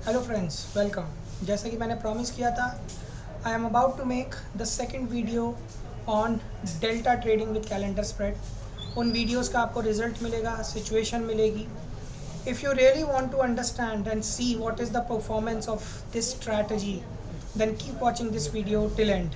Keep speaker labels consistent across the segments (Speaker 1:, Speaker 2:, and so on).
Speaker 1: Hello friends, welcome. जैसा कि मैंने प्रॉमिस किया था, I am about to make the second video on delta trading with calendar spread. उन वीडियोस का आपको रिजल्ट मिलेगा, सिचुएशन मिलेगी। If you really want to understand and see what is the performance of this strategy, then keep watching this video till end.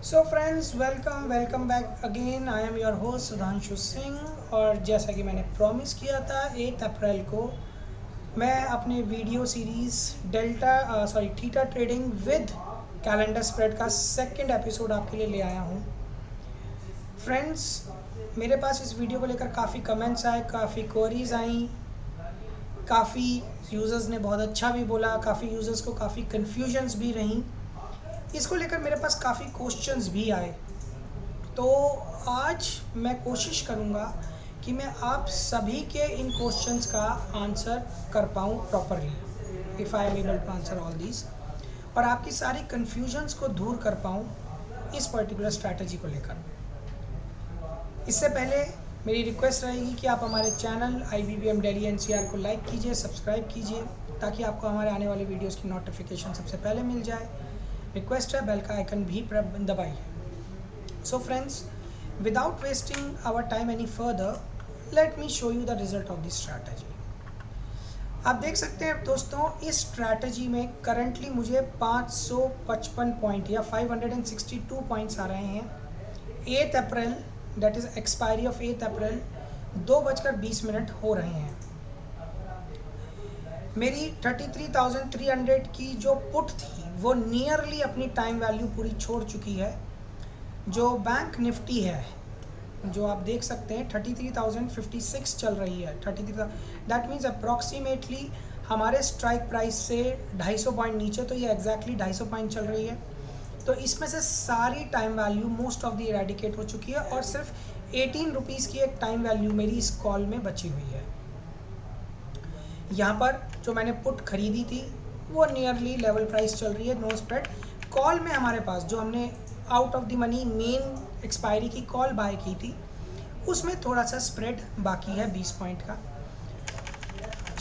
Speaker 1: So friends, welcome back again. I am your host Sudhanshu Singh. और जैसा कि मैंने promise किया था, 8 अप्रैल को मैं अपने video series theta trading with calendar spread का सेकंड एपिसोड आपके लिए ले आया हूँ। फ्रेंड्स, मेरे पास इस वीडियो को लेकर काफ़ी कमेंट्स आए, काफ़ी क्वेरीज आई, काफ़ी यूज़र्स ने बहुत अच्छा भी बोला, काफ़ी यूज़र्स को काफ़ी कन्फ्यूजन्स भी रहीं। इसको लेकर मेरे पास काफ़ी क्वेश्चंस भी आए। तो आज मैं कोशिश करूँगा कि मैं आप सभी के इन क्वेश्चंस का आंसर कर पाऊँ properly, if I am able to answer all these, और आपकी सारी कन्फ्यूजन्स को दूर कर पाऊँ इस पर्टिकुलर स्ट्रैटेजी को लेकर। इससे पहले मेरी रिक्वेस्ट रहेगी कि आप हमारे चैनल IBBM Delhi NCR को लाइक कीजिए, सब्सक्राइब कीजिए, ताकि आपको हमारे आने वाले वीडियोज़ की नोटिफिकेशन सबसे पहले मिल जाए। रिक्वेस्ट है, बेल का आइकन भी दबाइए। So friends, without wasting our time any further, let me show you the result of this strategy. आप देख सकते हैं दोस्तों, इस स्ट्रैटेजी में करंटली मुझे 555 पॉइंट या 562 पॉइंट्स आ रहे हैं। 8 अप्रैल, दैट इज़ एक्सपायरी ऑफ 8 अप्रैल, 2:20 हो रहे हैं। मेरी 33,300 की जो पुट थी वो नियरली अपनी टाइम वैल्यू पूरी छोड़ चुकी है। जो बैंक निफ्टी है, जो आप देख सकते हैं, 33,056 चल रही है। 33, दैट मीन्स अप्रॉक्सीमेटली हमारे स्ट्राइक प्राइस से 250 पॉइंट नीचे, तो ये एग्जैक्टली 250 पॉइंट चल रही है। तो इसमें से सारी time value most of the eradicate हो चुकी है और सिर्फ 18 रुपीज़ की एक टाइम वैल्यू मेरी इस कॉल में बची हुई है। यहाँ पर जो मैंने पुट खरीदी थी वो नियरली लेवल प्राइस चल रही है, नो स्प्रेड। कॉल में हमारे पास जो हमने out of the money main expiry की कॉल बाय की थी, उसमें थोड़ा सा स्प्रेड बाकी है 20 पॉइंट का।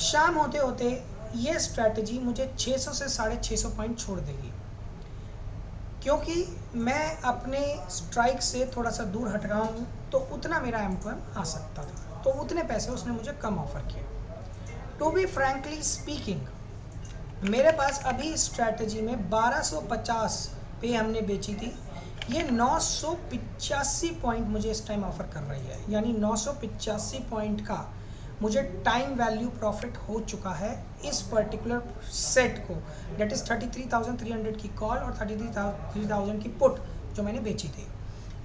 Speaker 1: शाम होते होते ये स्ट्रैटेजी मुझे 600 से 650 पॉइंट छोड़ देगी, क्योंकि मैं अपने स्ट्राइक से थोड़ा सा दूर हट रहा हूँ, तो उतना मेरा M2M आ सकता था, तो उतने पैसे उसने मुझे कम ऑफर किए। टू बी फ्रैंकली स्पीकिंग, मेरे पास अभी स्ट्रैटेजी में 1250 पे हमने बेची थी, ये 985 पॉइंट मुझे इस टाइम ऑफर कर रही है। यानी 985 पॉइंट का मुझे टाइम वैल्यू प्रॉफिट हो चुका है इस पर्टिकुलर सेट को, डेट इज़ 33,300 की कॉल और 33,000 की पुट जो मैंने बेची थी।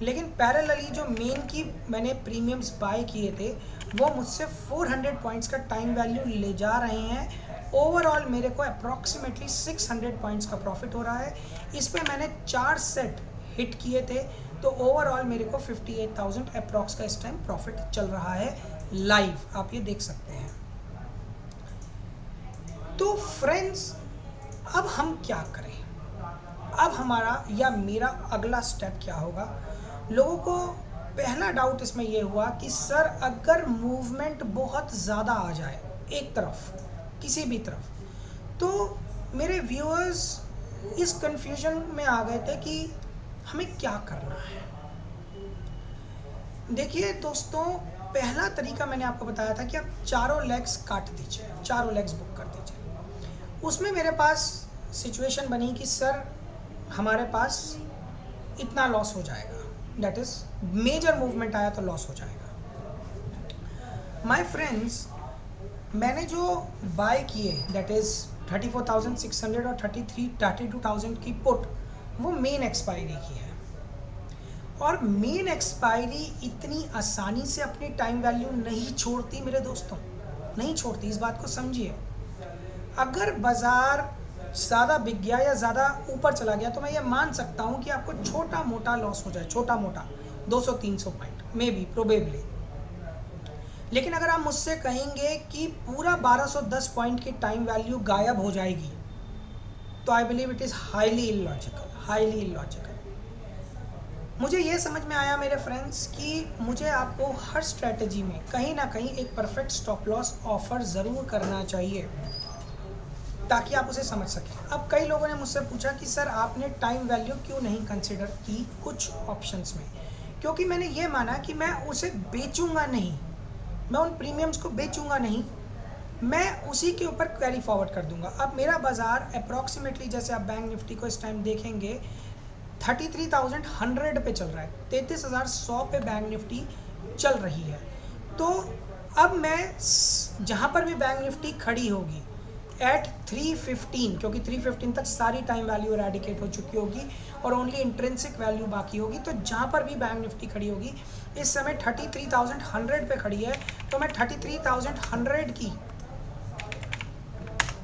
Speaker 1: लेकिन पैरेलली जो मेन की मैंने प्रीमियम्स बाय किए थे वो मुझसे 400 पॉइंट्स का टाइम वैल्यू ले जा रहे हैं। ओवरऑल मेरे को अप्रॉक्सीमेटली 600 पॉइंट्स का प्रॉफिट हो रहा है। इस पे मैंने 4 सेट हिट किए थे, तो ओवरऑल मेरे को 58,000 अप्रॉक्स का इस टाइम प्रॉफिट चल रहा है लाइव, आप ये देख सकते हैं। तो फ्रेंड्स, अब हम क्या करें? अब हमारा या मेरा अगला स्टेप क्या होगा? लोगों को पहला डाउट इसमें यह हुआ कि सर, अगर मूवमेंट बहुत ज़्यादा आ जाए एक तरफ, किसी भी तरफ, तो मेरे व्यूअर्स इस कंफ्यूजन में आ गए थे कि हमें क्या करना है। देखिए दोस्तों, पहला तरीका मैंने आपको बताया था कि आप चारों लेग्स काट दीजिए, चारों लेग्स बुक कर दीजिए। उसमें मेरे पास सिचुएशन बनी कि सर, हमारे पास इतना लॉस हो जाएगा, दैट इज़ मेजर मूवमेंट आया तो लॉस हो जाएगा। माय फ्रेंड्स, मैंने जो बाय किए दैट इज़ 34,600 और 32,000 की पुट, वो मेन एक्सपायरी की है। और मेन एक्सपायरी इतनी आसानी से अपनी टाइम वैल्यू नहीं छोड़ती मेरे दोस्तों, नहीं छोड़ती, इस बात को समझिए। अगर बाज़ार ज़्यादा बिक गया या ज़्यादा ऊपर चला गया तो मैं ये मान सकता हूँ कि आपको छोटा मोटा लॉस हो जाए, छोटा मोटा 200-300 पॉइंट, मे बी, प्रोबेबली। लेकिन अगर आप मुझसे कहेंगे कि पूरा 1210 पॉइंट की टाइम वैल्यू गायब हो जाएगी, तो I believe it is highly illogical. मुझे ये समझ में आया मेरे फ्रेंड्स कि मुझे आपको हर स्ट्रेटजी में कहीं ना कहीं एक परफेक्ट स्टॉप लॉस ऑफर ज़रूर करना चाहिए ताकि आप उसे समझ सकें। अब कई लोगों ने मुझसे पूछा कि सर आपने टाइम वैल्यू क्यों नहीं कंसिडर की कुछ ऑप्शंस में, क्योंकि मैंने ये माना कि मैं उसे बेचूंगा नहीं, मैं उन प्रीमियम्स को बेचूंगा नहीं, मैं उसी के ऊपर कैरी फॉरवर्ड कर दूंगा। अब मेरा बाज़ार अप्रॉक्सीमेटली, जैसे आप बैंक निफ्टी को इस टाइम देखेंगे, 33,100 पे चल रहा है, 33,100 पे बैंक निफ्टी चल रही है। तो अब मैं जहाँ पर भी बैंक निफ्टी खड़ी होगी एट 315, क्योंकि 315 तक सारी टाइम वैल्यू एरेडिकेट हो चुकी होगी और ओनली इंट्रिंसिक वैल्यू बाकी होगी, तो जहाँ पर भी बैंक निफ्टी खड़ी होगी, इस समय 33,100 पे खड़ी है, तो मैं 33,100 की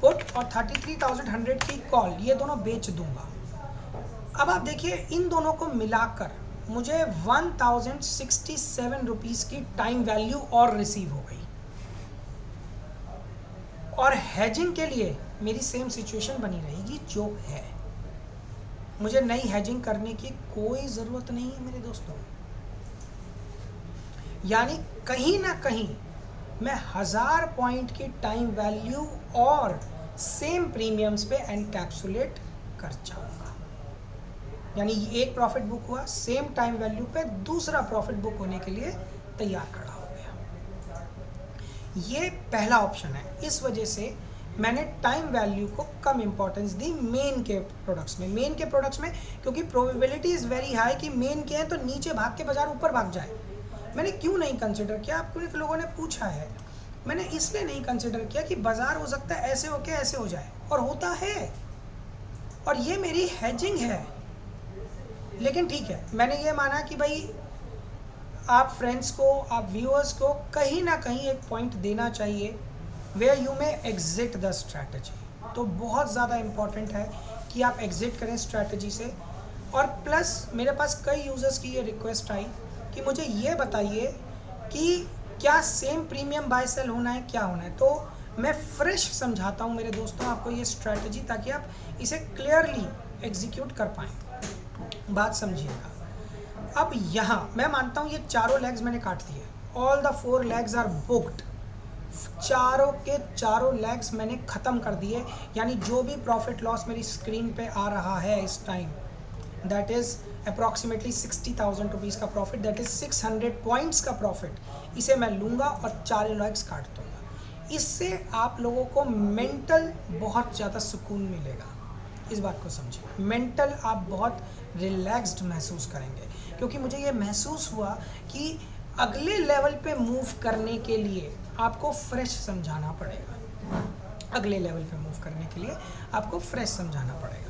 Speaker 1: पुट और 33,100 की कॉल, ये दोनों बेच दूंगा। अब आप देखिए, इन दोनों को मिलाकर मुझे 1067 रुपीज़ की टाइम वैल्यू और रिसीव हो गई। और हेजिंग के लिए मेरी सेम सिचुएशन बनी रहेगी जो है, मुझे नई हेजिंग करने की कोई ज़रूरत नहीं है मेरे दोस्तों। यानी कहीं ना कहीं मैं 1000 पॉइंट की टाइम वैल्यू और सेम प्रीमियम्स पे एनकैप्सुलेट कर जाऊंगा। यानी एक प्रॉफिट बुक हुआ, सेम टाइम वैल्यू पे दूसरा प्रॉफिट बुक होने के लिए तैयार खड़ा हो गया। ये पहला ऑप्शन है। इस वजह से मैंने टाइम वैल्यू को कम इंपॉर्टेंस दी मेन के प्रोडक्ट्स में, क्योंकि प्रोबेबिलिटी इज़ वेरी हाई कि मेन के हैं तो नीचे भाग के बाजार ऊपर भाग जाए। मैंने क्यों नहीं कंसिडर किया, आपको लोगों ने पूछा है, मैंने इसलिए नहीं कंसिडर किया कि बाजार हो सकता है ऐसे होके ऐसे हो जाए, और होता है, और ये मेरी हेजिंग है। लेकिन ठीक है, मैंने ये माना कि भाई आप फ्रेंड्स को, आप व्यूअर्स को कहीं ना कहीं एक पॉइंट देना चाहिए वेयर यू में एग्जिट द स्ट्रैटेजी। तो बहुत ज़्यादा इम्पॉर्टेंट है कि आप एग्जिट करें स्ट्रैटेजी से। और प्लस मेरे पास कई यूज़र्स की ये रिक्वेस्ट आई कि मुझे ये बताइए कि क्या सेम प्रीमियम बाय सेल होना है, क्या होना है। तो मैं फ्रेश समझाता हूँ मेरे दोस्तों आपको ये स्ट्रैटेजी, ताकि आप इसे क्लियरली एग्जीक्यूट कर पाएँ। बात समझिएगा। अब यहाँ मैं मानता हूँ ये चारों लेग्स मैंने काट दिए, all the 4 legs are booked, चारों के चारों लेग्स मैंने ख़त्म कर दिए। यानी जो भी प्रॉफिट लॉस मेरी स्क्रीन पे आ रहा है इस time, that is approximately 60,000 rupees का प्रॉफिट, दैट इज़ 600 पॉइंट्स का प्रॉफिट, इसे मैं लूँगा और चारों लेग्स काट दूँगा। इससे आप लोगों को मेंटल बहुत ज़्यादा सुकून मिलेगा। इस बात को समझिए, मेंटल आप बहुत रिलैक्स्ड महसूस करेंगे, क्योंकि मुझे ये महसूस हुआ कि अगले लेवल पे मूव करने के लिए आपको फ्रेश समझाना पड़ेगा। अगले लेवल पे मूव करने के लिए आपको फ्रेश समझाना पड़ेगा।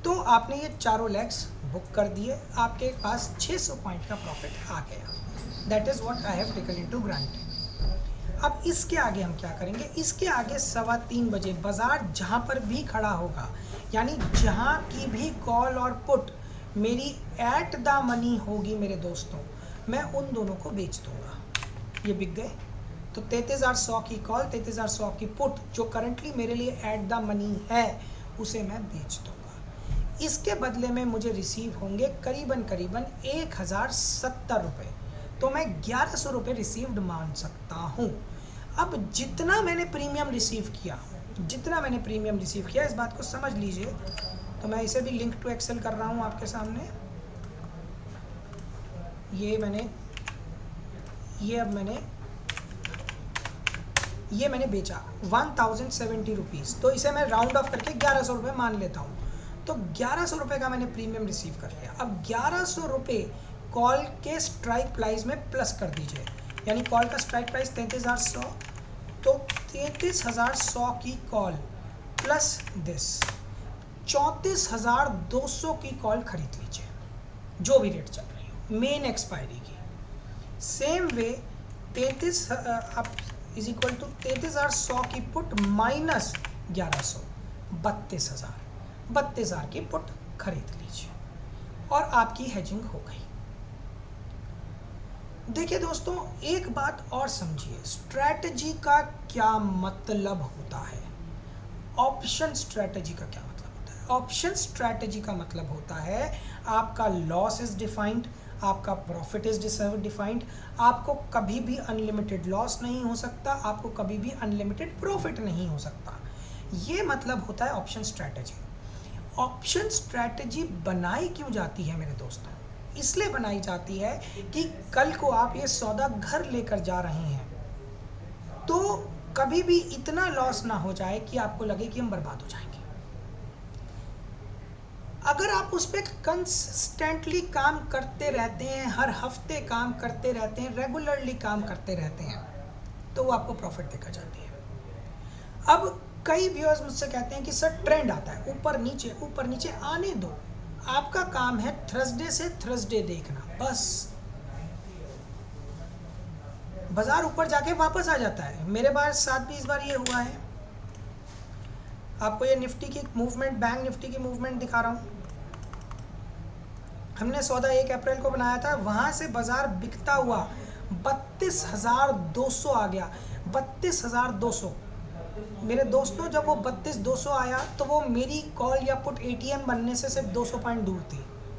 Speaker 1: तो आपने ये चारों लेग्स बुक कर दिए, आपके पास 600 पॉइंट का प्रॉफिट आ गया। That is what I have taken into granted. अब इसके आगे हम क्या करेंगे, इसके आगे 3:15 बजे बाज़ार जहाँ पर भी खड़ा होगा, यानी जहाँ की भी कॉल और पुट मेरी एट द मनी होगी मेरे दोस्तों, मैं उन दोनों को बेच दूंगा। ये बिक गए, तो 33,100 की कॉल, 33,100 की पुट जो करंटली मेरे लिए एट द मनी है, उसे मैं बेच दूंगा। इसके बदले में मुझे रिसीव होंगे करीबन 1,070 रुपये, तो मैं 1,100 रुपये रिसीव्ड मान सकता हूँ। अब जितना मैंने प्रीमियम रिसीव किया, इस बात को समझ लीजिए। तो मैं इसे भी लिंक टू एक्सेल कर रहा हूँ आपके सामने। ये मैंने बेचा 1070 रुपीज़, तो इसे मैं राउंड ऑफ करके 1,100 रुपये मान लेता हूँ। तो 1,100 रुपये का मैंने प्रीमियम रिसीव कर लिया। अब 1,100 रुपये कॉल के स्ट्राइक प्राइस में प्लस कर दीजिए, यानी कॉल का स्ट्राइक प्राइस 33,100, तो 33,100 की कॉल प्लस दिस 34,200 की कॉल खरीद लीजिए, जो भी रेट चल रही हो मेन एक्सपायरी की। सेम वे 33,100 की पुट माइनस 1,100, 32,000 की पुट खरीद लीजिए और आपकी हेजिंग हो गई। देखिए दोस्तों, एक बात और समझिए, स्ट्रैटेजी का क्या मतलब होता है, ऑप्शन स्ट्रैटेजी का क्या मतलब होता है। ऑप्शन स्ट्रैटेजी का मतलब होता है आपका लॉस इज डिफाइंड, आपका प्रॉफिट इज डिफाइंड, आपको कभी भी अनलिमिटेड लॉस नहीं हो सकता, आपको कभी भी अनलिमिटेड प्रॉफिट नहीं हो सकता। ये मतलब होता है ऑप्शन स्ट्रैटेजी। ऑप्शन स्ट्रैटेजी बनाई क्यों जाती है मेरे दोस्तों? इसलिए बनाई जाती है कि कल को आप ये सौदा घर लेकर जा रहे हैं तो कभी भी इतना लॉस ना हो जाए कि आपको लगे कि हम बर्बाद हो जाएंगे। अगर आप उस पर कंसिस्टेंटली काम करते रहते हैं, हर हफ्ते काम करते रहते हैं, रेगुलरली काम करते रहते हैं, तो वो आपको प्रॉफिट देकर जाती है। अब कई व्यूअर्स मुझसे कहते हैं कि सर ट्रेंड आता है ऊपर नीचे आने दो, आपका काम है थर्सडे से थर्सडे देखना बस। बाजार ऊपर जाके वापस आ जाता है। मेरे पास 7-20 बार ये हुआ है। आपको ये निफ्टी की मूवमेंट, बैंक निफ्टी की मूवमेंट दिखा रहा हूँ। हमने सौदा 1 अप्रैल को बनाया था, वहां से बाजार बिकता हुआ 32,200 आ गया। 32,200 मेरे दोस्तों, जब वो 32,200 आया तो वो मेरी कॉल या पुट एटीएम बनने से सिर्फ 200 पॉइंट दूर थी।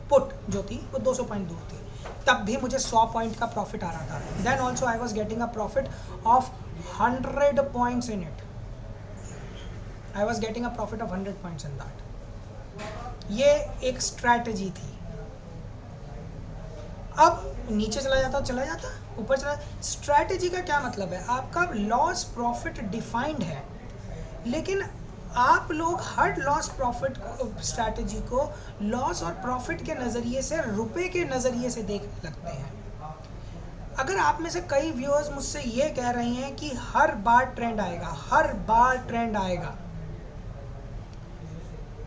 Speaker 1: पुट जो थी वो 200 पॉइंट दूर थी, तब भी मुझे 100 पॉइंट का प्रॉफिट आ रहा था। Then also I was getting a profit of 100 points in it. I was getting a profit of 100 points in that. ये एक स्ट्रैटेजी थी। अब नीचे चला जाता, ऊपर चला। स्ट्रैटेजी का क्या मतलब है? आपका लॉस प्रॉफिट डिफाइंड है, लेकिन आप लोग हर लॉस प्रॉफिट स्ट्रैटेजी को लॉस और प्रॉफिट के नज़रिए से, रुपए के नज़रिए से देखने लगते हैं। अगर आप में से कई व्यूअर्स मुझसे ये कह रहे हैं कि हर बार ट्रेंड आएगा,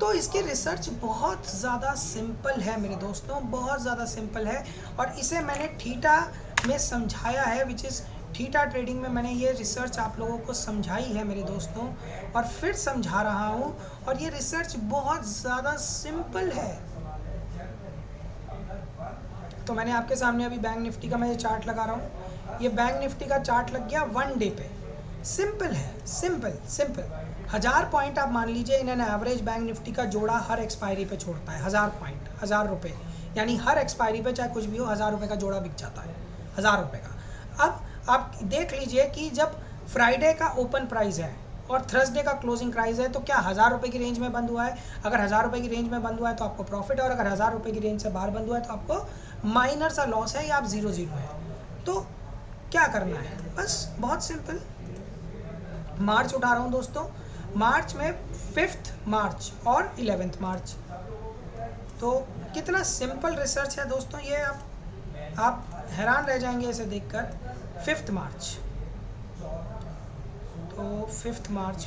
Speaker 1: तो इसकी रिसर्च बहुत ज़्यादा सिंपल है मेरे दोस्तों, बहुत ज़्यादा सिंपल है। और इसे मैंने थीटा में समझाया है, विच इज़ थीटा ट्रेडिंग में मैंने ये रिसर्च आप लोगों को समझाई है मेरे दोस्तों, और फिर समझा रहा हूँ। और ये रिसर्च बहुत ज़्यादा सिंपल है। तो मैंने आपके सामने अभी बैंक निफ्टी का मैं ये चार्ट लगा रहा हूँ। ये बैंक निफ्टी का चार्ट लग गया 1 डे पे। सिंपल है, सिंपल 1000 पॉइंट आप मान लीजिए, इन्होंने एवरेज बैंक निफ्टी का जोड़ा हर एक्सपायरी पे छोड़ता है। 1000 पॉइंट, 1000 रुपये, यानी हर एक्सपायरी पे चाहे कुछ भी हो 1000 रुपये का जोड़ा बिक जाता है, 1000 रुपये का। अब आप देख लीजिए कि जब फ्राइडे का ओपन प्राइस है और थर्सडे का क्लोजिंग प्राइस है, तो क्या 1000 रुपये की रेंज में बंद हुआ है? अगर 1000 रुपये की रेंज में बंद हुआ है तो आपको प्रॉफिट है, और अगर 1000 रुपये की रेंज से बाहर बंद हुआ है तो आपको माइनर सा लॉस है या आप 0-0 है। तो क्या करना है? बस बहुत सिंपल। मार्च उठा रहा हूँ दोस्तों, मार्च में 5th मार्च और 11th मार्च। तो कितना सिंपल रिसर्च है दोस्तों ये, आप हैरान रह जाएंगे इसे देखकर। 5th मार्च, तो 5th मार्च,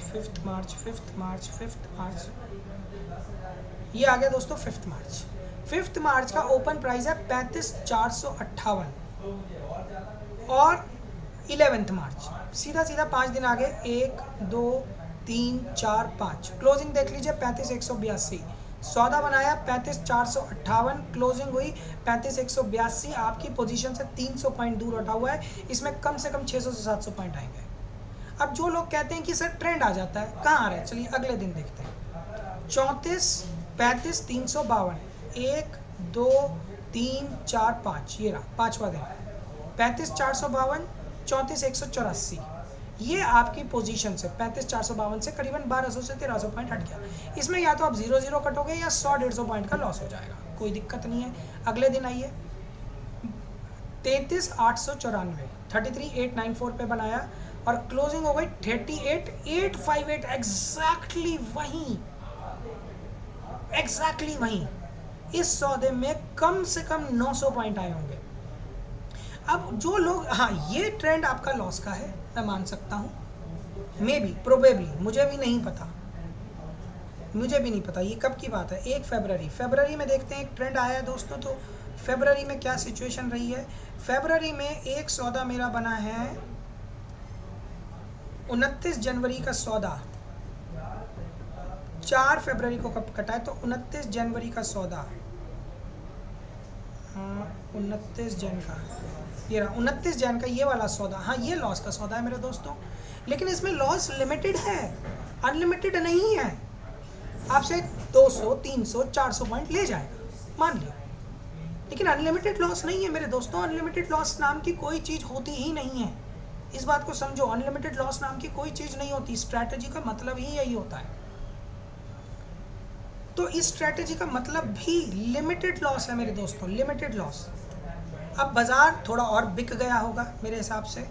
Speaker 1: ये आ गया दोस्तों 5th मार्च। 5th मार्च का ओपन प्राइस है 35,458 और 11th मार्च सीधा 5 दिन आगे, 1 2 3 4 5, क्लोजिंग देख लीजिए 35,182। सौदा बनाया 35,458, क्लोजिंग हुई 35,182। आपकी पोजीशन से 300 पॉइंट दूर हटा हुआ है, इसमें कम से कम 600 से 700 पॉइंट आएंगे। अब जो लोग कहते हैं कि सर ट्रेंड आ जाता है, कहाँ आ रहा है? चलिए अगले दिन देखते हैं। 34, 35, 352, 1 2 3 4 5, ये रहा 5वां दिन। 35,452, 34,184, ये आपकी पोजीशन से 35,452 से करीबन 1200 से 1300 पॉइंट हट गया। इसमें या तो आप 0-0 कटोगे या 100-150 पॉइंट का लॉस हो जाएगा, कोई दिक्कत नहीं है। अगले दिन आइए, 33,894, 33,894 पे बनाया और क्लोजिंग हो गई 38,858। एग्जैक्टली वहीं इस सौदे में कम से कम 900 पॉइंट आए होंगे। अब जो लोग, हाँ ये ट्रेंड आपका लॉस का है, मैं मान सकता हूँ, मे बी, प्रोबेबली, मुझे भी नहीं पता ये कब की बात है। 1 फरवरी में देखते हैं एक ट्रेंड आया है दोस्तों। तो फरवरी में क्या सिचुएशन रही है? फरवरी में एक सौदा मेरा बना है 29 जनवरी का सौदा, 4 फरवरी को कब कटा है? तो 29 जनवरी का सौदा, हाँ 29 जन का, ये रहा 29 जैन का ये वाला सौदा, हाँ ये लॉस का सौदा है मेरे दोस्तों, लेकिन इसमें लॉस लिमिटेड है, अनलिमिटेड नहीं है। आपसे 200 300 400 पॉइंट ले जाएगा मान लिया, लेकिन अनलिमिटेड लॉस नहीं है मेरे दोस्तों। अनलिमिटेड लॉस नाम की कोई चीज़ होती ही नहीं है, इस बात को समझो। अनलिमिटेड लॉस नाम की कोई चीज़ नहीं होती, स्ट्रैटेजी का मतलब ही यही होता है। तो इस स्ट्रैटेजी का मतलब भी लिमिटेड लॉस है मेरे दोस्तों, लिमिटेड लॉस। अब बाजार थोड़ा और बिक गया होगा मेरे हिसाब से,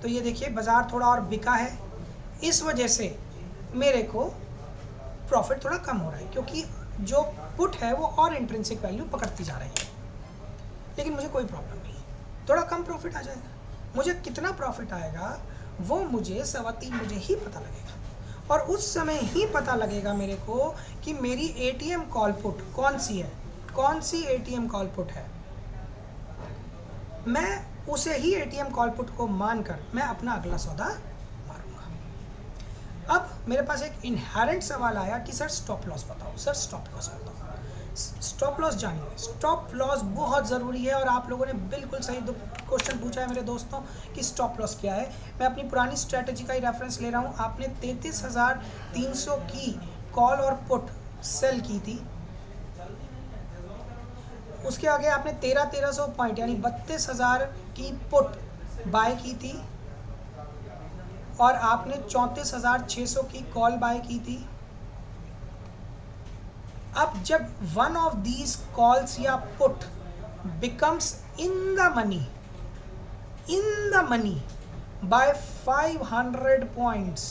Speaker 1: तो ये देखिए बाजार थोड़ा और बिका है, इस वजह से मेरे को प्रॉफिट थोड़ा कम हो रहा है, क्योंकि जो पुट है वो और इंट्रिंसिक वैल्यू पकड़ती जा रही है। लेकिन मुझे कोई प्रॉब्लम नहीं है, थोड़ा कम प्रॉफिट आ जाएगा। मुझे कितना प्रॉफिट आएगा वो मुझे 3.25 मुझे ही पता लगेगा, और उस समय ही पता लगेगा मेरे को कि मेरी एटीएम कॉल पुट कौन सी है, कौन सी एटीएम कॉल पुट है। मैं उसे ही एटीएम कॉल पुट को मानकर मैं अपना अगला सौदा मारूंगा। अब मेरे पास एक इनहेरेंट सवाल आया कि सर स्टॉप लॉस बताओ, सर स्टॉप लॉस बताओ। स्टॉप लॉस जानिए, स्टॉप लॉस बहुत ज़रूरी है, और आप लोगों ने बिल्कुल सही क्वेश्चन पूछा है मेरे दोस्तों कि स्टॉप लॉस क्या है। मैं अपनी पुरानी स्ट्रैटेजी का ही रेफरेंस ले रहा हूँ। आपने 33,300 की कॉल और पुट सेल की थी, उसके आगे आपने 1300 पॉइंट यानी 32,000 की पुट बाय की थी, और आपने 34,600 की कॉल बाय की थी। अब जब वन ऑफ दीज कॉल्स या put becomes in the money by 500 points,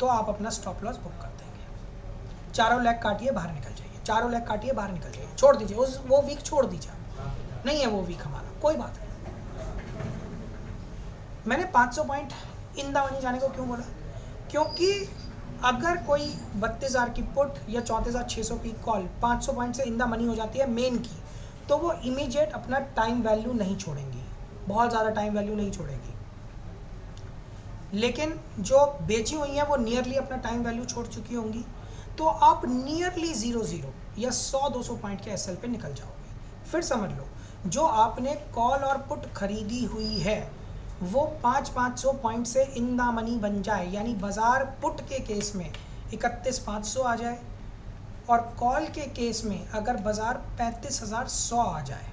Speaker 1: तो आप अपना स्टॉप लॉस बुक कर देंगे। चारों लेग काटिए बाहर निकल जाइए, चारों लेग काटिए बाहर निकल जाइए, छोड़ दीजिए वो वीक, छोड़ दीजिए, नहीं है वो वीक हमारा, कोई बात नहीं। मैंने 500 पॉइंट इन द मनी जाने को क्यों बोला, क्योंकि अगर कोई 32,000 की पुट या 34,600 की कॉल 500 पॉइंट से इन द मनी हो जाती है मेन की, तो वो इमीडिएट अपना टाइम वैल्यू नहीं छोड़ेंगी, बहुत ज़्यादा टाइम वैल्यू नहीं छोड़ेगी। लेकिन जो बेची हुई हैं वो नियरली अपना टाइम वैल्यू छोड़ चुकी होंगी, तो आप नियरली 0 या 100-200 पॉइंट के एसएल पे निकल जाओगे। फिर समझ लो, जो आपने कॉल और पुट खरीदी हुई है वो 500 पॉइंट से इन द मनी बन जाए, यानी बाजार पुट के केस में 31,500 आ जाए, और कॉल के केस में अगर बाजार 35,100 आ जाए,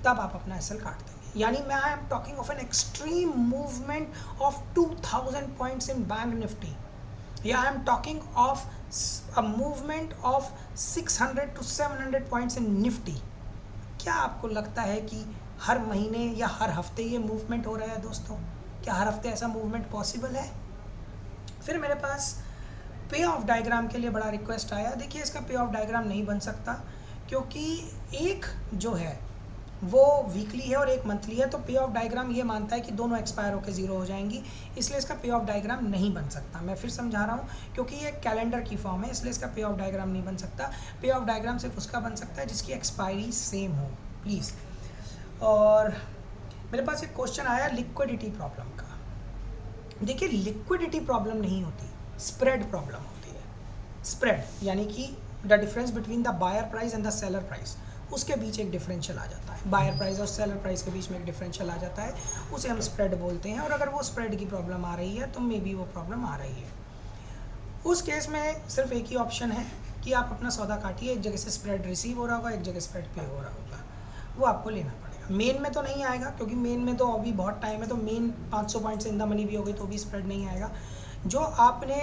Speaker 1: तब आप अपना एसएल काट देंगे। यानी मैं I am talking of an extreme movement of 2000 points in Bank Nifty, या I am talking of a movement of 600 to 700 points in Nifty. क्या आपको लगता है कि हर महीने या हर हफ्ते ये मूवमेंट हो रहा है दोस्तों? क्या हर हफ्ते ऐसा मूवमेंट पॉसिबल है? फिर मेरे पास पे ऑफ डायग्राम के लिए बड़ा रिक्वेस्ट आया। देखिए इसका पे ऑफ डायग्राम नहीं बन सकता, क्योंकि एक जो है वो वीकली है और एक मंथली है, तो पे ऑफ डायग्राम ये मानता है कि दोनों एक्सपायर होकर 0 हो जाएंगी, इसलिए इसका पे ऑफ डायग्राम नहीं बन सकता। मैं फिर समझा रहा हूँ, क्योंकि ये कैलेंडर की फॉर्म है, इसलिए इसका पे ऑफ डायग्राम नहीं बन सकता। पे ऑफ डायग्राम सिर्फ उसका बन सकता है जिसकी एक्सपायरी सेम हो, प्लीज़। और मेरे पास एक क्वेश्चन आया लिक्विडिटी प्रॉब्लम का। देखिए लिक्विडिटी प्रॉब्लम नहीं होती, स्प्रेड प्रॉब्लम होती है। स्प्रेड यानी कि the difference between the buyer price and the seller price, उसके बीच एक डिफरेंशियल आ जाता है। बायर प्राइस और सेलर प्राइस के बीच में एक डिफरेंशियल आ जाता है, उसे हम स्प्रेड बोलते हैं। और अगर वो स्प्रेड की प्रॉब्लम आ रही है तो मे बी वो प्रॉब्लम आ रही है। उस केस में सिर्फ एक ही ऑप्शन है कि आप अपना सौदा काटिए, एक जगह से स्प्रेड रिसीव हो रहा होगा, एक जगह स्प्रेड पे हो रहा होगा, वो आपको लेना पड़ेगा। मेन में तो नहीं आएगा, क्योंकि मेन में तो अभी बहुत टाइम है, तो मेन 500 पॉइंट से इन द मनी भी हो गई तो भी स्प्रेड नहीं आएगा। जो आपने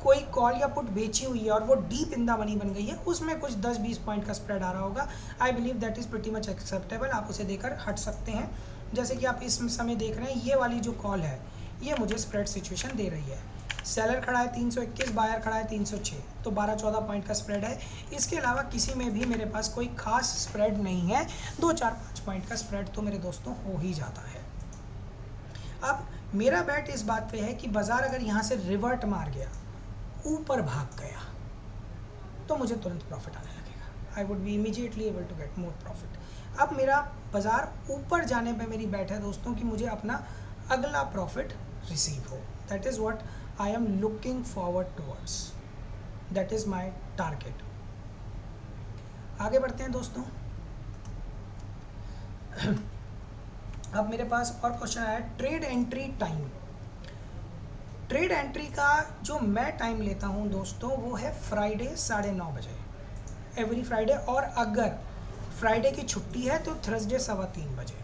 Speaker 1: कोई कॉल या पुट बेची हुई है और वो डीप इन द मनी बन गई है, उसमें कुछ 10-20 पॉइंट का स्प्रेड आ रहा होगा। I believe that is pretty much acceptable, आप उसे देकर हट सकते हैं। जैसे कि आप इस समय देख रहे हैं, ये वाली जो कॉल है ये मुझे स्प्रेड सिचुएशन दे रही है। सेलर खड़ा है 321, बायर खड़ा है 306, तो 12-14 पॉइंट का स्प्रेड है। इसके अलावा किसी में भी मेरे पास कोई खास स्प्रेड नहीं है, 2-4-5 पॉइंट का स्प्रेड तो मेरे दोस्तों हो ही जाता है। अब मेरा बैट इस बात पे है कि बाजार अगर यहाँ से रिवर्ट मार गया, ऊपर भाग गया, तो मुझे तुरंत प्रॉफिट आने लगेगा। I would be immediately able to get more profit. अब मेरा बाजार ऊपर जाने पे मेरी बैट है दोस्तों कि मुझे अपना अगला प्रॉफिट रिसीव हो। That is what I am looking forward towards. That is my target. आगे बढ़ते हैं दोस्तों। अब मेरे पास और क्वेश्चन आया, trade entry time. Trade entry का जो मैं टाइम लेता हूं दोस्तों वो है फ्राइडे 9:30 बजे, एवरी फ्राइडे, और अगर फ्राइडे की छुट्टी है तो थर्सडे 3:15 बजे।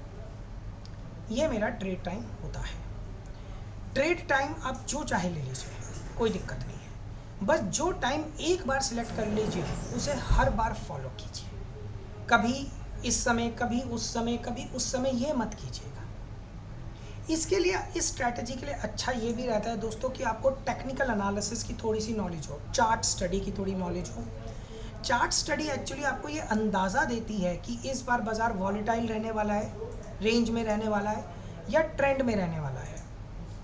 Speaker 1: ये मेरा ट्रेड टाइम होता है। ट्रेड टाइम आप जो चाहे ले लीजिए, कोई दिक्कत नहीं है, बस जो टाइम एक बार सिलेक्ट कर लीजिए उसे हर बार फॉलो कीजिए। कभी इस समय, कभी उस समय, कभी उस समय, ये मत कीजिएगा। इसके लिए, इस स्ट्रैटेजी के लिए अच्छा ये भी रहता है दोस्तों कि आपको टेक्निकल एनालिसिस की थोड़ी सी नॉलेज हो, चार्ट स्टडी की थोड़ी नॉलेज हो। चार्ट स्टडी एक्चुअली आपको ये अंदाज़ा देती है कि इस बार बाज़ार वॉलेटाइल रहने वाला है, रेंज में रहने वाला है, या ट्रेंड में रहने वाला है।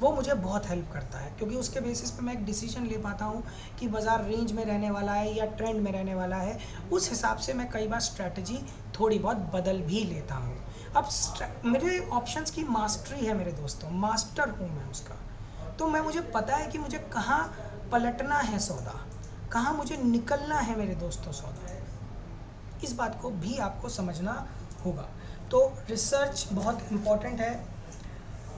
Speaker 1: वो मुझे बहुत हेल्प करता है क्योंकि उसके बेसिस पे मैं एक डिसीजन ले पाता हूँ कि बाज़ार रेंज में रहने वाला है या ट्रेंड में रहने वाला है। उस हिसाब से मैं कई बार स्ट्रैटेजी थोड़ी बहुत बदल भी लेता हूँ। अब मेरे ऑप्शंस की मास्टरी है मेरे दोस्तों, मास्टर हूँ मैं उसका। तो मुझे पता है कि मुझे कहाँ पलटना है सौदा, कहाँ मुझे निकलना है मेरे दोस्तों सौदा। इस बात को भी आपको समझना होगा। तो रिसर्च बहुत इम्पॉर्टेंट है।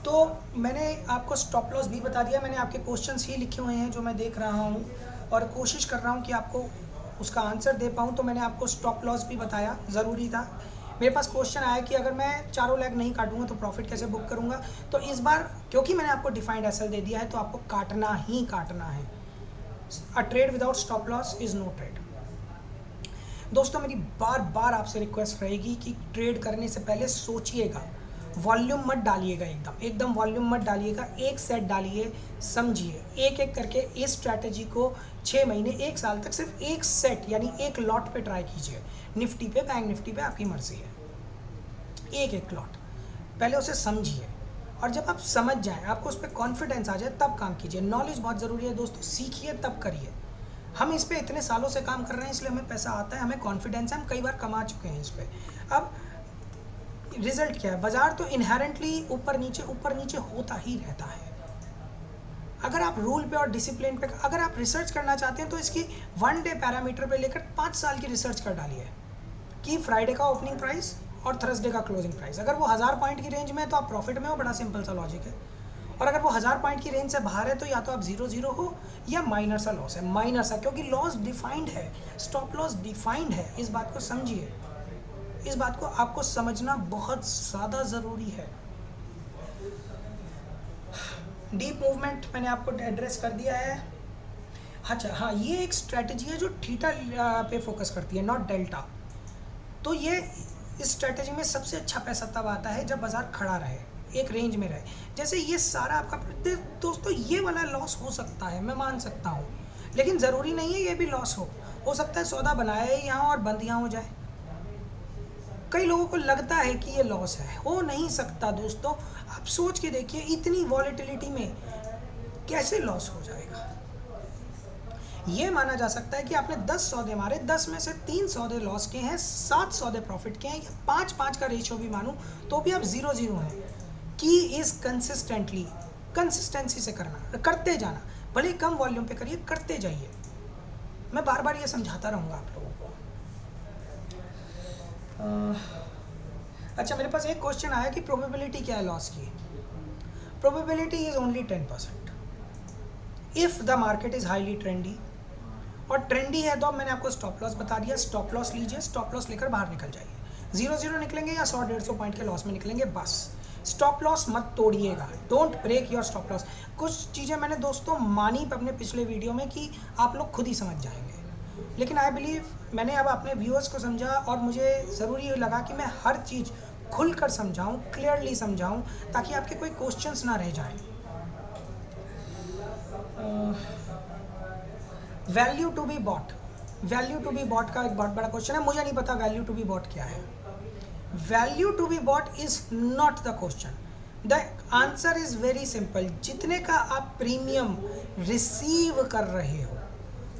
Speaker 1: तो मैंने आपको स्टॉप लॉस भी बता दिया, मैंने आपके क्वेश्चंस ही लिखे हुए हैं जो मैं देख रहा हूँ और कोशिश कर रहा हूँ कि आपको उसका आंसर दे पाऊँ। तो मैंने आपको स्टॉप लॉस भी बताया, ज़रूरी था। मेरे पास क्वेश्चन आया कि अगर मैं चारों लेग नहीं काटूंगा तो प्रॉफिट कैसे बुक करूंगा। तो इस बार क्योंकि मैंने आपको डिफाइंड एसएल दे दिया है तो आपको काटना ही काटना है। A trade without stop loss is no trade. दोस्तों मेरी बार बार आपसे रिक्वेस्ट रहेगी कि ट्रेड करने से पहले सोचिएगा, वॉल्यूम मत डालिएगा, एकदम वॉल्यूम मत डालिएगा। एक सेट डालिए, समझिए, एक एक करके इस स्ट्रैटेजी को 6 महीने 1 साल तक सिर्फ एक सेट यानी एक लॉट पे ट्राई कीजिए। निफ्टी पे, बैंक निफ्टी पे, आपकी मर्जी है, एक एक लॉट पहले उसे समझिए, और जब आप समझ जाएं, आपको उस पर कॉन्फिडेंस आ जाए, तब काम कीजिए। नॉलेज बहुत ज़रूरी है दोस्तों, सीखिए तब करिए। हम इस पर इतने सालों से काम कर रहे हैं इसलिए हमें पैसा आता है, हमें कॉन्फिडेंस है, हम कई बार कमा चुके हैं इस पर। अब रिजल्ट क्या है, बाजार तो इनहेरेंटली ऊपर नीचे होता ही रहता है। अगर आप रूल पे और डिसिप्लिन पे, अगर आप रिसर्च करना चाहते हैं तो इसकी 1 डे पैरामीटर पे लेकर 5 साल की रिसर्च कर डालिए कि फ्राइडे का ओपनिंग प्राइस और थर्सडे का क्लोजिंग प्राइस, अगर वो 1000 पॉइंट की रेंज में है तो आप प्रॉफिट में हो, बड़ा सिंपल सा लॉजिक है। और अगर वो 1000 पॉइंट की रेंज से बाहर है तो या तो आप 0-0 हो या माइनर सा लॉस है, माइनर सा, क्योंकि लॉस डिफाइंड है, स्टॉप लॉस डिफाइंड है। इस बात को समझिए, इस बात को आपको समझना बहुत ज़्यादा ज़रूरी है। डीप मूवमेंट मैंने आपको एड्रेस कर दिया है। अच्छा हाँ, ये एक स्ट्रैटेजी है जो थीटा पे फोकस करती है, नॉट डेल्टा। तो ये इस स्ट्रैटेजी में सबसे अच्छा पैसा तब आता है जब बाजार खड़ा रहे, एक रेंज में रहे। जैसे ये सारा आपका दोस्तों, ये वाला लॉस हो सकता है, मैं मान सकता हूँ, लेकिन ज़रूरी नहीं है ये भी लॉस हो सकता है सौदा बनाया ही यहाँ और बंद यहाँ हो जाए। कई लोगों को लगता है कि ये लॉस है, हो नहीं सकता दोस्तों। आप सोच के देखिए, इतनी वॉलेटिलिटी में कैसे लॉस हो जाएगा। ये माना जा सकता है कि आपने 10 सौदे मारे, 10 में से 3 सौदे लॉस के हैं, 7 सौदे प्रॉफिट के हैं, या 5-5 का रेशियो भी मानूं तो भी आप 0-0 हैं। की इज कंसिस्टेंसी से करना, करते जाना, भले कम वॉल्यूम पे करिए, करते जाइए। मैं बार बार ये समझाता रहूँगा आप लोगों को। अच्छा, मेरे पास एक क्वेश्चन आया कि प्रोबेबिलिटी क्या है लॉस की। Probability is only 10% if the market is highly trendy, और ट्रेंडी है तो अब मैंने आपको स्टॉप लॉस बता दिया। स्टॉप लॉस लीजिए, स्टॉप लॉस लेकर बाहर निकल जाइए। 0-0 निकलेंगे या 100-150 पॉइंट के लॉस में निकलेंगे, बस। स्टॉप लॉस मत तोड़िएगा, don't break your stop loss. कुछ चीज़ें मैंने दोस्तों मानी अपने पिछले वीडियो में कि आप लोग खुद ही समझ जाएंगे, लेकिन आई बिलीव मैंने अब अपने व्यूअर्स को समझा और मुझे ज़रूरी लगा कि मैं हर चीज़ खुलकर समझाऊं, क्लियरली समझाऊं, ताकि आपके कोई क्वेश्चंस ना रह जाएं। Value to be bought, value to be bought का एक बहुत बड़ा क्वेश्चन है। मुझे नहीं पता वैल्यू टू बी बॉट क्या है। Value to be bought is not the question, the answer is very simple. जितने का आप प्रीमियम रिसीव कर रहे हो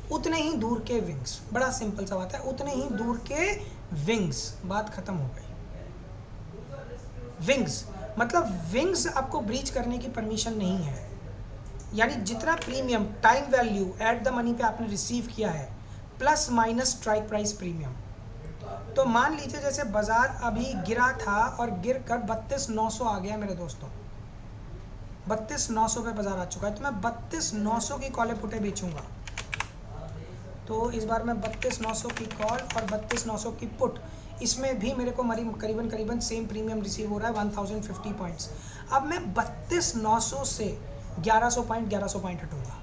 Speaker 1: उतने ही दूर के विंग्स, बड़ा सिंपल सा बात है, उतने ही दूर के विंग्स, बात खत्म हो गई। विंग्स मतलब विंग्स आपको ब्रीच करने की परमिशन नहीं है, यानी जितना premium time value at the money पे आपने रिसीव किया है, plus minus strike price premium, तो मान लीजिए जैसे बाज़ार अभी गिरा था और गिर कर 32,900 आ गया मेरे दोस्तों, 32,900 पे बाज़ार आ चुका है, तो मैं 32,900 की कॉल पुटे बेचूंगा। तो इस बार मैं 32,900 की कॉल और 32,900 की पुट, इसमें भी मेरे को करीबन सेम प्रीमियम रिसीव हो रहा है 1050 पॉइंट्स। अब मैं 32,900 से 1100 पॉइंट हटूंगा।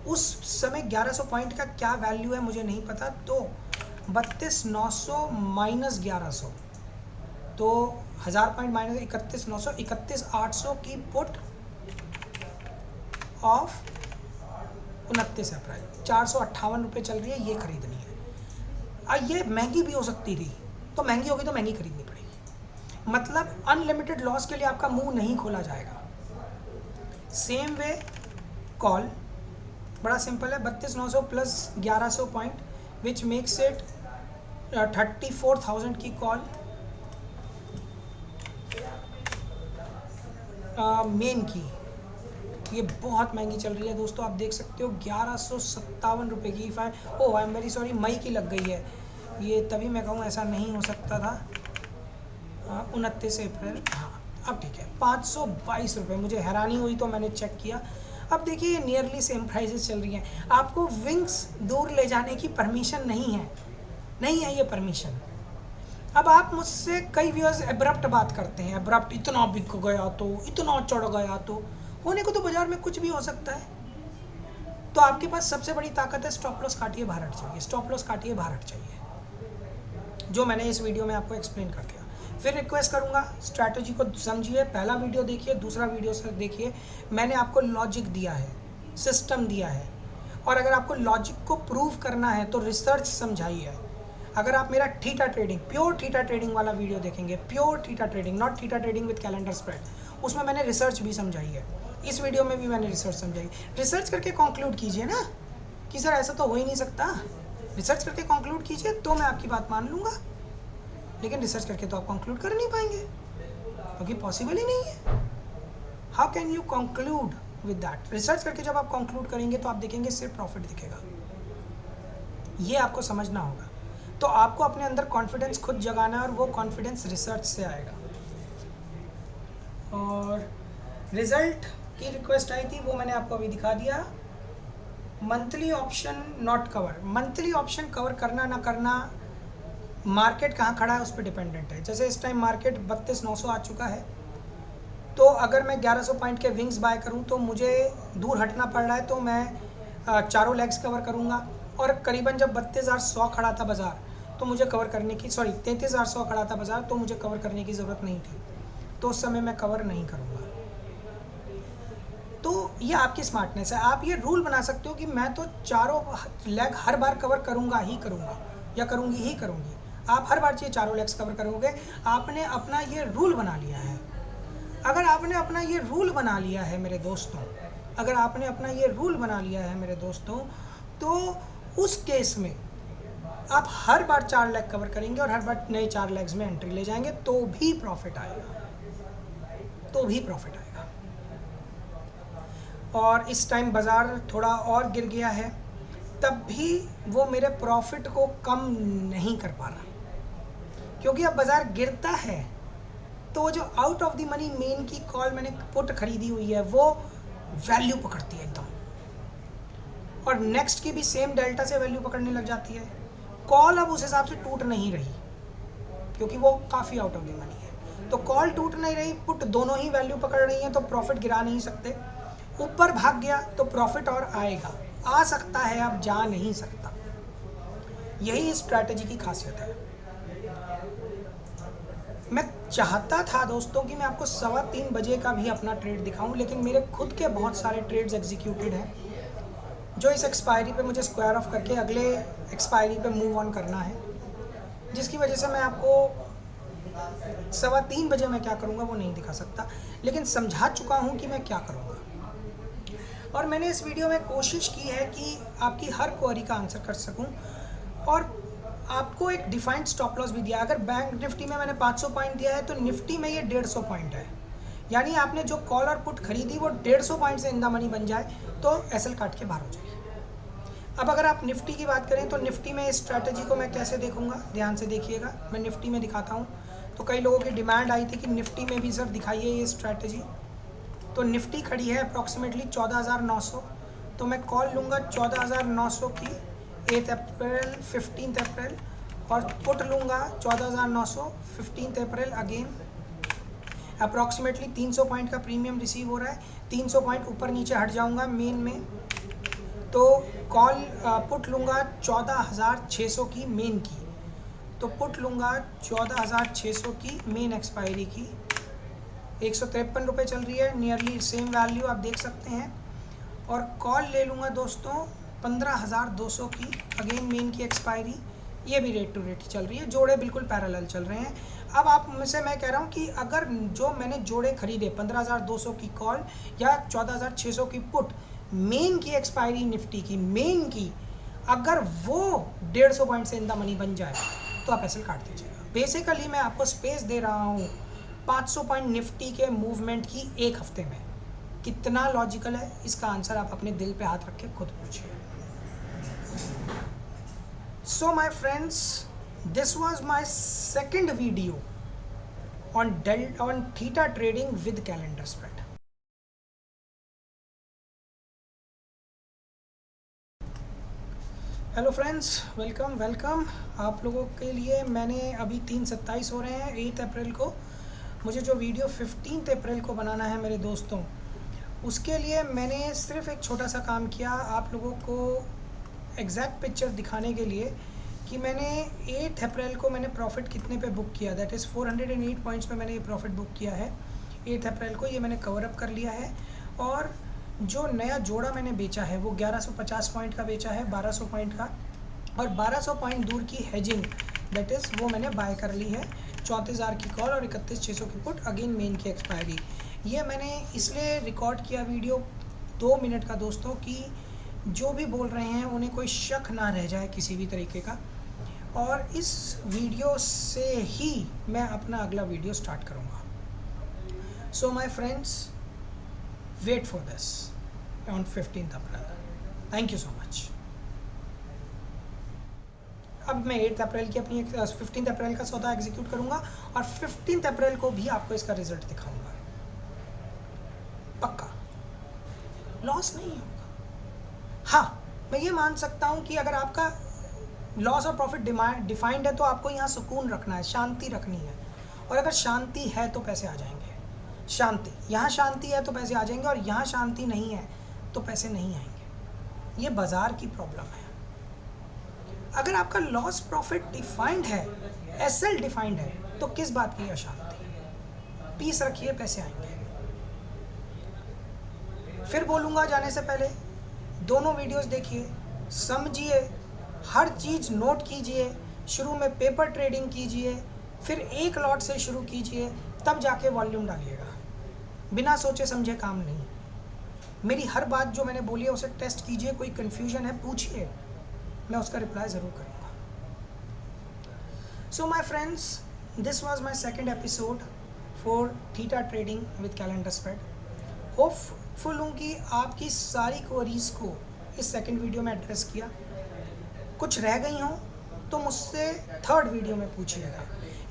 Speaker 1: उस समय 1100 पॉइंट का क्या वैल्यू है मुझे नहीं पता, तो 32,900 माइनस 1100, तो 1000 पॉइंट माइनस 31,900, 31,800 की पुट ऑफ 29 अप्रैल, 458 रुपये चल रही है, ये खरीदनी है। ये महंगी भी हो सकती थी, तो महंगी होगी तो महंगी खरीदनी पड़ेगी। मतलब अनलिमिटेड लॉस के लिए आपका मुंह नहीं खोला जाएगा। सेम वे कॉल बड़ा सिंपल है, 32,900 plus 1100 point which makes it 34,000 की कॉल मेन की। ये बहुत महंगी चल रही है दोस्तों, आप देख सकते हो 1157 रुपये की। ओह आई एम वेरी सॉरी, मई की लग गई है ये, तभी मैं कहूँ ऐसा नहीं हो सकता था। 29 अप्रैल, हाँ अब ठीक है, 522 रुपये। मुझे हैरानी हुई तो मैंने चेक किया। अब देखिए ये नियरली सेम प्राइसेस चल रही हैं। आपको विंग्स दूर ले जाने की परमिशन नहीं है ये परमिशन। अब आप मुझसे कई व्यूअर्स एब्रप्ट बात करते हैं, एब्रप्ट इतना बिक गया तो, इतना चढ़ गया तो, होने को तो बाजार में कुछ भी हो सकता है। तो आपके पास सबसे बड़ी ताकत है स्टॉप लॉस काटिए बाहर हट जाइए, स्टॉप लॉस काटिए बाहर हट जाइए, जो मैंने इस वीडियो में आपको एक्सप्लेन कर दिया। फिर रिक्वेस्ट करूंगा स्ट्रैटेजी को समझिए, पहला वीडियो देखिए, दूसरा वीडियो से देखिए, मैंने आपको लॉजिक दिया है, सिस्टम दिया है, और अगर आपको लॉजिक को प्रूव करना है तो रिसर्च समझाइए। अगर आप मेरा theta trading, pure theta trading वाला वीडियो देखेंगे, pure theta trading, not theta trading with calendar spread, उसमें मैंने रिसर्च भी समझाई है। इस वीडियो में भी मैंने रिसर्च समझाई। रिसर्च करके कंक्लूड कीजिए ना कि सर ऐसा तो हो ही नहीं सकता। रिसर्च करके कंक्लूड कीजिए तो मैं आपकी बात मान लूँगा, लेकिन रिसर्च करके तो आप कंक्लूड कर नहीं पाएंगे क्योंकि पॉसिबल ही नहीं है। How can you conclude with that? Research करके जब आप कंक्लूड करेंगे तो आप देखेंगे सिर्फ प्रॉफिट दिखेगा। ये आपको समझना होगा। तो आपको अपने अंदर कॉन्फिडेंस खुद जगाना है और वो कॉन्फिडेंस रिसर्च से आएगा। और रिजल्ट की रिक्वेस्ट आई थी, वो मैंने आपको अभी दिखा दिया। Monthly epsilon naught cover, monthly option cover करना ना करना मार्केट कहाँ खड़ा है उस पर डिपेंडेंट है। जैसे इस टाइम मार्केट 32,900 आ चुका है, तो अगर मैं 1100 पॉइंट के विंग्स बाय करूँ तो मुझे दूर हटना पड़ रहा है, तो मैं चारों लेग्स कवर करूँगा। और करीबन जब 32,100 खड़ा था बाज़ार तो मुझे कवर करने की, 33,100 खड़ा था बाज़ार तो मुझे कवर करने की ज़रूरत नहीं थी, तो उस समय मैं कवर नहीं करूँगा। तो ये आपकी स्मार्टनेस है। आप ये रूल बना सकते हो कि मैं तो चारों लेग हर बार कवर करूँगा ही करूँगा, या करूँगी ही करूँगी। आप हर बार चाहिए चारों लेग्स कवर करोगे। आपने अपना ये रूल बना लिया है। अगर आपने अपना ये रूल बना लिया है मेरे दोस्तों, अगर आपने अपना ये रूल बना लिया है मेरे दोस्तों, तो उस केस में आप हर बार 4 लेग कवर करेंगे और हर बार नए 4 लेग्स में एंट्री ले जाएंगे, तो भी प्रॉफिट आएगा, तो भी प्रॉफिट आएगा। और इस टाइम बाज़ार थोड़ा और गिर गया है, तब भी वो मेरे प्रॉफिट को कम नहीं कर पा रहा, क्योंकि अब बाज़ार गिरता है तो वो जो out of the money main की कॉल मैंने पुट खरीदी हुई है वो वैल्यू पकड़ती है एकदम, और नेक्स्ट की भी सेम डेल्टा से वैल्यू पकड़ने लग जाती है। कॉल अब उस हिसाब से टूट नहीं रही क्योंकि वो काफ़ी आउट ऑफ द मनी है, तो कॉल टूट नहीं रही, पुट दोनों ही वैल्यू पकड़ रही हैं, तो प्रॉफिट गिरा नहीं सकते। ऊपर भाग गया तो प्रॉफिट और आएगा, आ सकता है, अब जा नहीं सकता। यही स्ट्रैटेजी की खासियत है। मैं चाहता था दोस्तों कि मैं आपको 3:15 बजे का भी अपना ट्रेड दिखाऊं, लेकिन मेरे खुद के बहुत सारे ट्रेड्स एग्जीक्यूटेड हैं जो इस एक्सपायरी पे मुझे स्क्वायर ऑफ करके अगले एक्सपायरी पे मूव ऑन करना है, जिसकी वजह से मैं आपको 3:15 बजे मैं क्या करूंगा वो नहीं दिखा सकता, लेकिन समझा चुका हूं कि मैं क्या करूंगा। और मैंने इस वीडियो में कोशिश की है कि आपकी हर क्वेरी का आंसर कर सकूं, और आपको एक डिफाइंड स्टॉप लॉस भी दिया। अगर बैंक निफ्टी में मैंने 500 पॉइंट दिया है तो निफ्टी में ये 150 पॉइंट है, यानी आपने जो कॉल और पुट खरीदी वो 150 पॉइंट से इन द मनी बन जाए तो एसएल काट के बाहर हो जाए। अब अगर आप निफ्टी की बात करें तो निफ्टी में इस स्ट्रैटेजी को मैं कैसे देखूंगा, ध्यान से देखिएगा। मैं निफ्टी में दिखाता हूँ। तो कई लोगों की डिमांड आई थी कि निफ्टी में भी सर दिखाइए ये स्ट्रैटेजी। तो निफ्टी खड़ी है अप्रॉक्सीमेटली 14,900, तो मैं कॉल लूँगा 14,900 की 8 अप्रैल 15 अप्रैल, और पुट लूँगा 14,900 15 अप्रैल अगेन। अप्रॉक्सीमेटली 300 पॉइंट का प्रीमियम रिसीव हो रहा है। 300 पॉइंट ऊपर नीचे हट जाऊँगा मेन में, तो कॉल पुट लूँगा 14,600 की मेन की। तो पुट लूँगा 14,600 की मेन एक्सपायरी की। 153 रुपये चल रही है, नियरली सेम वैल्यू आप देख सकते हैं। और कॉल ले लूँगा दोस्तों 15,200 की अगेन मेन की एक्सपायरी। ये भी रेट टू रेट चल रही है, जोड़े बिल्कुल पैरेलल चल रहे हैं। अब आप मुझसे मैं कह रहा हूँ कि अगर जो मैंने जोड़े खरीदे 15,200 की कॉल या 14,600 की पुट, मेन की एक्सपायरी निफ्टी की मेन की, अगर वो 150 पॉइंट से इन द मनी बन जाए तो आप एसएल काट दीजिएगा। बेसिकली मैं आपको स्पेस दे रहा हूँ 500 पॉइंट निफ्टी के मूवमेंट की एक हफ्ते में। कितना लॉजिकल है, इसका आंसर आप अपने दिल पे हाथ रख के खुद पूछिए। So my friends, this was my second video on theta trading with calendar spread. Hello friends, welcome आप लोगों के लिए। मैंने अभी 3:27 हो रहे हैं 8 अप्रैल को। मुझे जो वीडियो 15 अप्रैल को बनाना है मेरे दोस्तों, उसके लिए मैंने सिर्फ एक छोटा सा काम किया आप लोगों को एग्जैक्ट पिक्चर दिखाने के लिए कि मैंने 8 अप्रैल को मैंने प्रॉफिट कितने पे बुक किया, दैट इज़ 408 पॉइंट्स पे मैंने ये प्रॉफिट बुक किया है 8 अप्रैल को। ये मैंने कवर अप कर लिया है। और जो नया जोड़ा मैंने बेचा है वो 1150 पॉइंट का बेचा है, 1200 पॉइंट का, और 1200 पॉइंट दूर की हेजिंग दैट इज़ वो मैंने बाय कर ली है। 34,000 की कॉल और 31,600 की पुट अगेन मेन की एक्सपायरी। ये मैंने इसलिए रिकॉर्ड किया वीडियो 2 मिनट का दोस्तों, कि जो भी बोल रहे हैं उन्हें कोई शक ना रह जाए किसी भी तरीके का। और इस वीडियो से ही मैं अपना अगला वीडियो स्टार्ट करूँगा। So my friends, wait for this on 15 April. Thank you so much. अब मैं 8 अप्रैल की अपनी 15 अप्रैल का सौदा एग्जीक्यूट करूँगा और 15 अप्रैल को भी आपको इसका रिजल्ट दिखाऊँगा। पक्का लॉस नहीं होगा। हाँ, मैं ये मान सकता हूँ कि अगर आपका लॉस और प्रॉफिट डिफाइंड है तो आपको यहाँ सुकून रखना है, शांति रखनी है। और अगर शांति है तो पैसे आ जाएंगे। शांति, यहाँ शांति है तो पैसे आ जाएंगे, और यहाँ शांति नहीं है तो पैसे नहीं आएंगे। ये बाजार की प्रॉब्लम है। अगर आपका लॉस प्रॉफिट डिफाइंड है, एसएल डिफाइंड है, तो किस बात की अशांति। पीस रखिए, पैसे आएंगे। फिर बोलूँगा जाने से पहले दोनों वीडियोस देखिए, समझिए, हर चीज़ नोट कीजिए। शुरू में पेपर ट्रेडिंग कीजिए, फिर एक लॉट से शुरू कीजिए, तब जाके वॉल्यूम डालिएगा। बिना सोचे समझे काम नहीं। मेरी हर बात जो मैंने बोली है उसे टेस्ट कीजिए। कोई कन्फ्यूजन है पूछिए, मैं उसका रिप्लाई ज़रूर करूँगा। So my friends, this was my second episode for theta trading with calendar spread. Hopeful हूँ कि आपकी सारी क्वेरीज को इस सेकंड वीडियो में एड्रेस किया। कुछ रह गई हों तो मुझसे थर्ड वीडियो में पूछिएगा।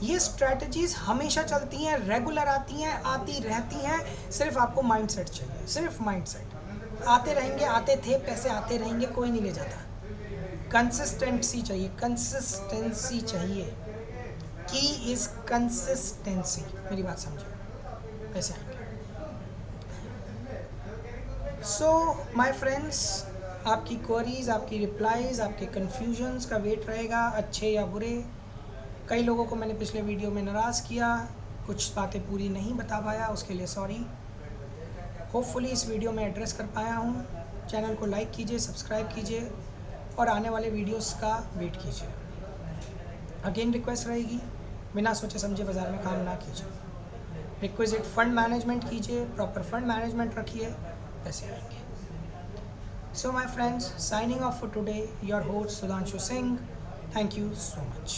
Speaker 1: ये स्ट्रैटेजीज़ हमेशा चलती हैं, रेगुलर आती रहती हैं। सिर्फ आपको माइंडसेट चाहिए, सिर्फ माइंडसेट। आते रहेंगे, आते थे, पैसे आते रहेंगे, कोई नहीं ले जाता। कंसिस्टेंसी चाहिए, कंसिस्टेंसी चाहिए। की इज़ कंसिस्टेंसी। मेरी बात समझो, पैसे आएंगे। सो माय फ्रेंड्स, आपकी क्वेरीज, आपकी रिप्लाईज, आपके कन्फ्यूजन्स का वेट रहेगा, अच्छे या बुरे। कई लोगों को मैंने पिछले वीडियो में नाराज़ किया, कुछ बातें पूरी नहीं बता पाया, उसके लिए सॉरी। होपफुली इस वीडियो में एड्रेस कर पाया हूँ। चैनल को लाइक कीजिए, सब्सक्राइब कीजिए और आने वाले वीडियोस का वेट कीजिए। अगेन रिक्वेस्ट रहेगी, बिना सोचे समझे बाज़ार में काम ना कीजिए। रिक्विजिट फंड मैनेजमेंट कीजिए, प्रॉपर फंड मैनेजमेंट रखिए, पैसे आएंगे। So my friends, signing off for today, your host Sudhanshu Singh. Thank you so much.